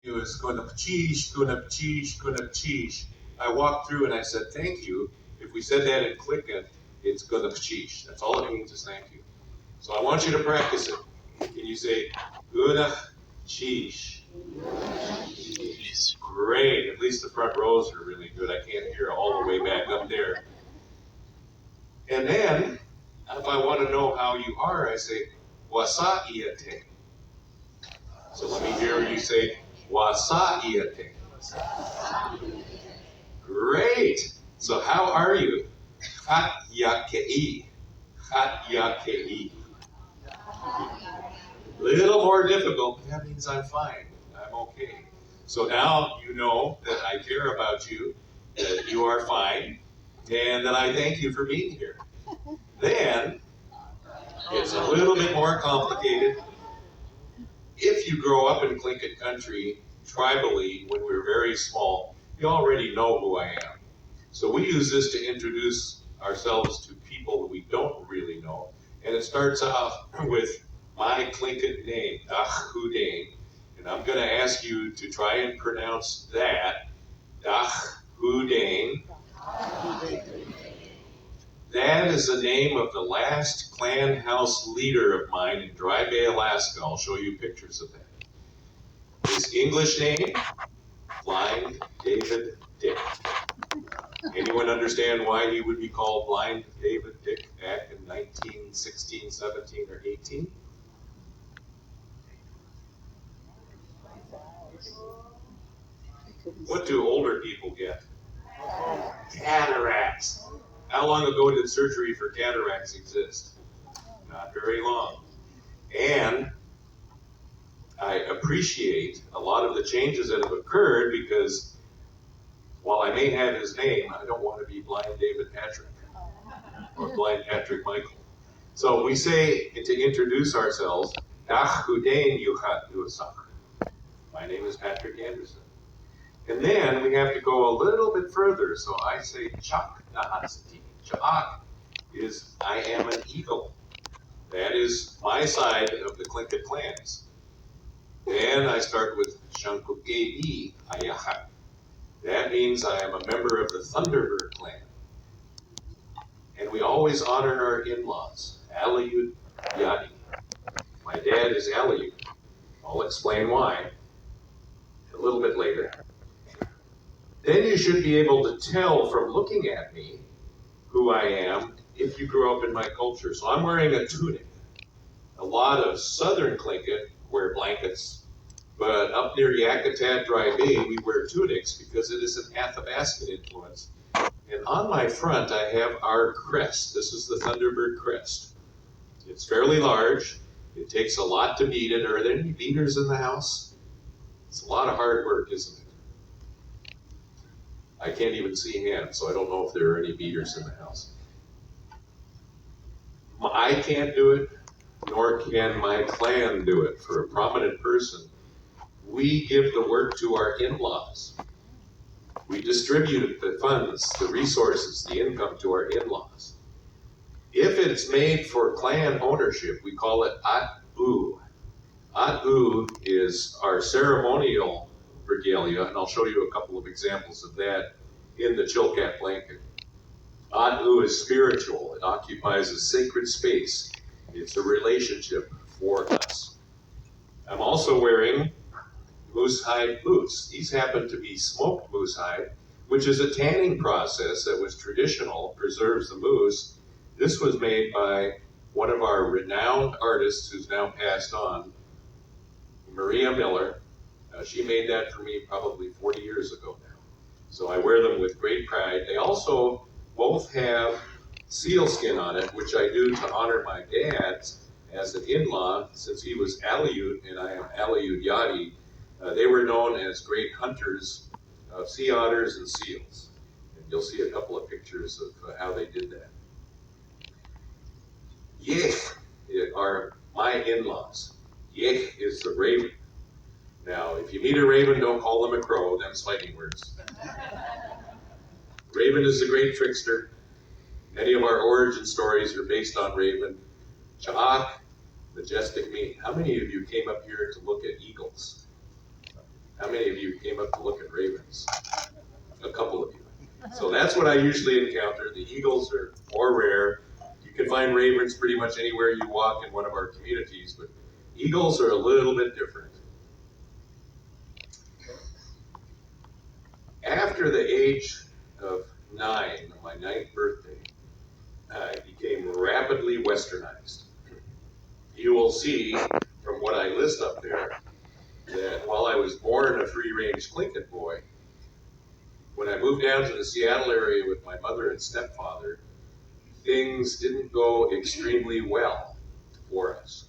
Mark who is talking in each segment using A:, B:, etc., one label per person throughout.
A: It was gunapchish, gunapchish, gunapchish. I walked through and I said, thank you. If we said that in Clickin, it's gunapchish. That's all it means is thank you. So I want you to practice it. Can you say gunapchish? Great. At least the front rows are really good. I can't hear all the way back up there. And then, if I want to know how you are, I say, wasa iate. So let me hear you say, wasa iate. Great. So how are you? Hat yakei. Hat yakei. Little more difficult, but that means I'm fine. I'm okay. So now you know that I care about you, that you are fine, and that I thank you for being here. Then it's a little bit more complicated. If you grow up in Tlingit country, tribally, when we're very small, you already know who I am. So we use this to introduce ourselves to people that we don't really know. And it starts off with my Tlingit name, Dach Hudain. And I'm going to ask you to try and pronounce that, Dach Hudain. That is the name of the last clan house leader of mine in Dry Bay, Alaska. I'll show you pictures of that. His English name, Blind David Dick. Anyone understand why he would be called Blind David Dick back in 1916, 17, or 18? What do older people get? Cataracts. How long ago did surgery for cataracts exist? Not very long. And I appreciate a lot of the changes that have occurred because while I may have his name, I don't want to be Blind David Patrick or Blind Patrick Michael. So we say to introduce ourselves, Dach Hudain Yuchat Nuasak. My name is Patrick Anderson. And then we have to go a little bit further. So I say Chak Nahatsati. Chak is I am an eagle. That is my side of the Tlingit clans. Then I start with Shankukei Ayahat. That means I am a member of the Thunderbird clan. And we always honor our in-laws. Aliyut Yadi. My dad is Aliyut. I'll explain why a little bit later. Then you should be able to tell from looking at me who I am if you grew up in my culture. So I'm wearing a tunic. A lot of southern Tlingit wear blankets, but up near Yakutat Dry Bay, we wear tunics because it is an Athabascan influence. And on my front, I have our crest. This is the Thunderbird crest. It's fairly large. It takes a lot to beat it. Are there any beaters in the house? It's a lot of hard work, isn't it? I can't even see hands, so I don't know if there are any beaters in the house. I can't do it, nor can my clan do it. For a prominent person, we give the work to our in-laws. We distribute the funds, the resources, the income to our in-laws. If it's made for clan ownership, we call it At-U. At-U is our ceremonial regalia, and I'll show you a couple of examples of that in the Chilkat blanket. At-U is spiritual. It occupies a sacred space. It's a relationship for us. I'm also wearing moose hide boots. These happen to be smoked moose hide, which is a tanning process that was traditional, preserves the moose. This was made by one of our renowned artists who's now passed on, Maria Miller. She made that for me probably 40 years ago now. So I wear them with great pride. They also both have sealskin on it, which I do to honor my dad as an in-law, since he was Aliyut and I am Aliyut Yadi. They were known as great hunters of sea otters and seals. And you'll see a couple of pictures of how they did that. Yech are my in-laws. Yech is the raven. Now, if you meet a raven, don't call them a crow. Them's fighting words. Raven is the great trickster. Many of our origin stories are based on Raven. Cha'ak, majestic meat. How many of you came up here to look at eagles? How many of you came up to look at ravens? A couple of you. So that's what I usually encounter. The eagles are more rare. You can find ravens pretty much anywhere you walk in one of our communities, but eagles are a little bit different. After the age of 9, my 9th birthday, I became rapidly westernized. You will see from what I list up there that while I was born a free-range Tlingit boy, when I moved down to the Seattle area with my mother and stepfather, things didn't go extremely well for us.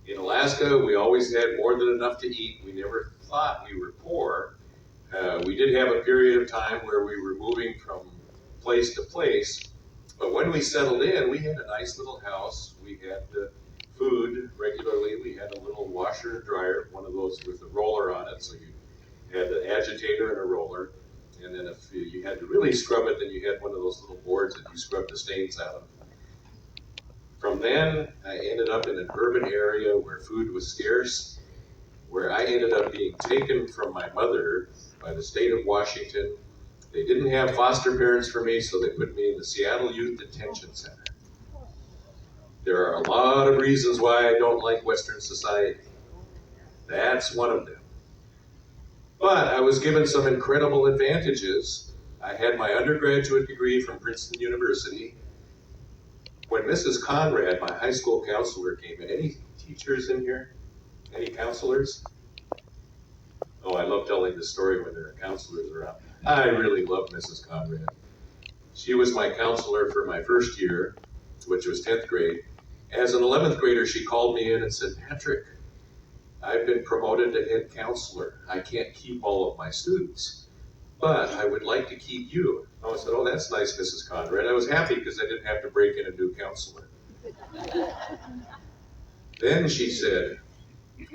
A: In Alaska, we always had more than enough to eat. We never thought we were poor. We did have a period of time where we were moving from place to place, but when we settled in, we had a nice little house. We had food regularly. We had a little washer and dryer, one of those with a roller on it, so you had an agitator and a roller. And then if you had to really scrub it, then you had one of those little boards that you scrub the stains out of. From then, I ended up in an urban area where food was scarce, where I ended up being taken from my mother by the state of Washington. They didn't have foster parents for me, so they put me in the Seattle Youth Detention Center. There are a lot of reasons why I don't like Western society. That's one of them. But I was given some incredible advantages. I had my undergraduate degree from Princeton University. When Mrs. Conrad, my high school counselor, came in, any teachers in here? Any counselors? Oh, I love telling this story when there are counselors around. I really love Mrs. Conrad. She was my counselor for my first year, which was 10th grade. As an 11th grader, she called me in and said, Patrick, I've been promoted to head counselor. I can't keep all of my students, but I would like to keep you. I said, oh, that's nice, Mrs. Conrad. I was happy because I didn't have to break in a new counselor. Then she said,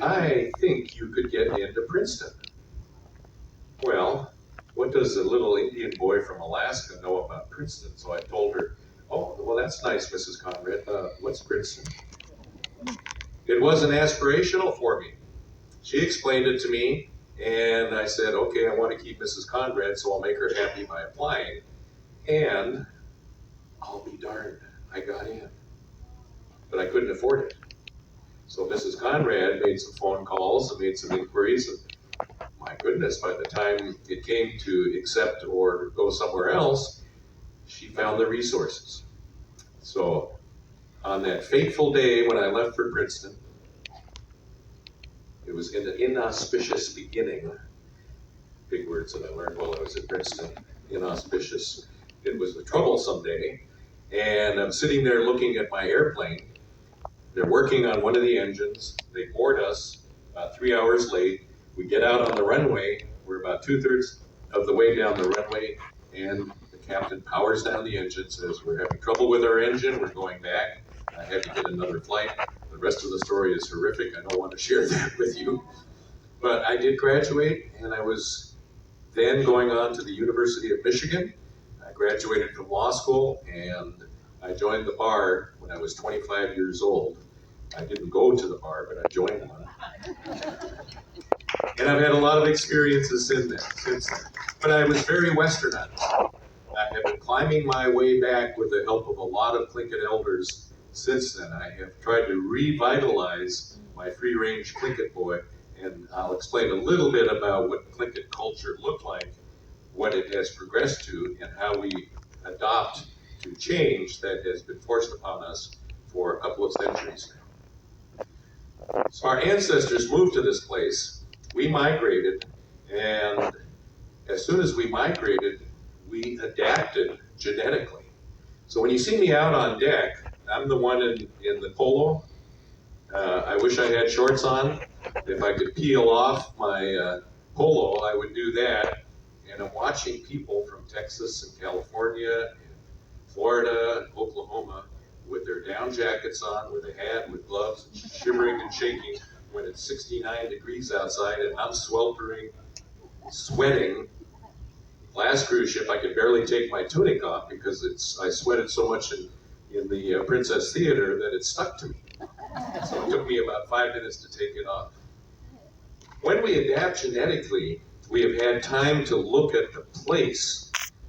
A: I think you could get into Princeton. Well, what does a little Indian boy from Alaska know about Princeton? So I told her, oh, well, that's nice, Mrs. Conrad. What's Princeton? It wasn't aspirational for me. She explained it to me, and I said, okay, I want to keep Mrs. Conrad, so I'll make her happy by applying. And I'll be darned, I got in. But I couldn't afford it. So Mrs. Conrad made some phone calls and made some inquiries. And my goodness, by the time it came to accept or go somewhere else, she found the resources. So on that fateful day when I left for Princeton, it was in an inauspicious beginning. Big words that I learned while I was at Princeton. Inauspicious. It was a troublesome day. And I'm sitting there looking at my airplane. They're working on one of the engines. They board us about 3 hours late. We get out on the runway. We're about 2/3 of the way down the runway. And the captain powers down the engine, says, we're having trouble with our engine. We're going back. I had to get another flight. The rest of the story is horrific. I don't want to share that with you. But I did graduate, and I was then going on to the University of Michigan. I graduated from law school, and I joined the bar when I was 25 years old. I didn't go to the bar, but I joined one. And I've had a lot of experiences since then. But I was very westernized. I have been climbing my way back with the help of a lot of Tlingit elders since then. I have tried to revitalize my free-range Tlingit boy, and I'll explain a little bit about what Tlingit culture looked like, what it has progressed to, and how we adopt to change that has been forced upon us for a couple of centuries now. So our ancestors moved to this place. We migrated, and as soon as we migrated, we adapted genetically. So when you see me out on deck, I'm the one in the polo. I wish I had shorts on. If I could peel off my polo, I would do that. And I'm watching people from Texas and California and Florida and Oklahoma with their down jackets on, with a hat, with gloves, shivering and shaking when it's 69 degrees outside and I'm sweltering, sweating. Last cruise ship, I could barely take my tunic off because I sweated so much in the Princess Theater that it stuck to me. So it took me about 5 minutes to take it off. When we adapt genetically, We have had time to look at the place